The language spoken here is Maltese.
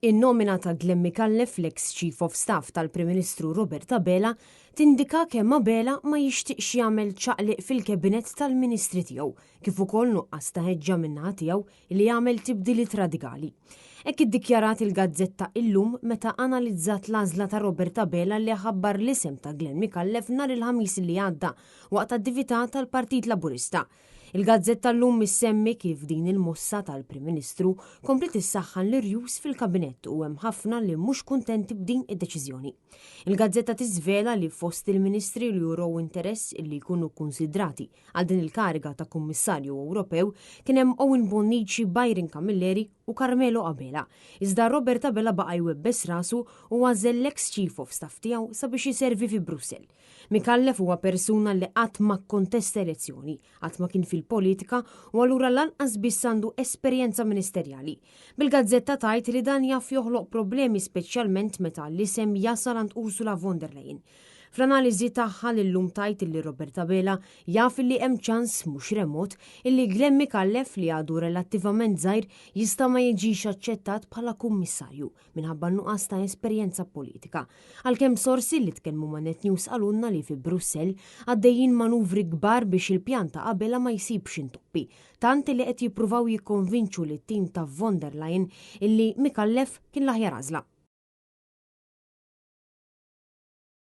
In-nomina ta' Glenn Micallef, l-ex Chief of Staff tal-Prim Ministru Robert Abela, tindika kemm Abela ma jixtieqx jagħmel ċaqliq fil-kabinet tal-Ministri tiegħu, kif ukoll nuqqas ta' ħeġġa min-naħa tiegħu li jagħmel tibdiliet radikali. Hekk iddikjarat il-Gazzetta illum meta analizzat l-għażla ta' Robert Abela li ħabbar l-isem ta' Glenn Micallef nhar il-ħamis li għadda waqt attività tal-Partit Laburista. Il-Gazzetta llum missemmi kif din il-mossa tal-Prim Ministru komplet issaħħan l-irjus fil-kabinett u hemm ħafna li mhux kuntenti b'din id-deċiżjoni. Il-Gazzetta tiżvela li fost il-Ministri li juraw interess illi jkunu konsidrati għal din il-kariga ta' Kummissarju Ewropew kien hemm Owen Bonnici, Byron Camilleri u Carmelo Abela. Iżda Robert Abela baqa' jwebbes rasu u għażel l-ex Chief of Staff tiegħu sabiex jiservi fi Brussell. Micallef huwa persuna li qatt ma kontesta elezzjoni, qatt ma kien fil-politika u allura lanqas biss għandu esperjenza ministerjali. Bil-Gazzetta tajt li dan jaf joħloq problemi speċjalment meta l-isem jasal għand Ursula von der Leyen. Fl-analiżi tagħha lillum tajt illi Robert Abela jaf li hemm ċans mhux remot illi Glenn Micallef li għadu relattivament żgħir jista' ma jiġix aċċettat bħala kummissarju minħabba nuqqas ta' esperjenza politika. Għalkemm sorsi li tkellmu ma' Net News qalulna li fi Brussell għaddejjin manuvri kbar biex il-pjan ta' Abela ma jsibx intoppi, tant li qed jippruvaw jikkonvinċu lit-tim ta' von der Leyen illi Micallef kien l-aħjar għażla.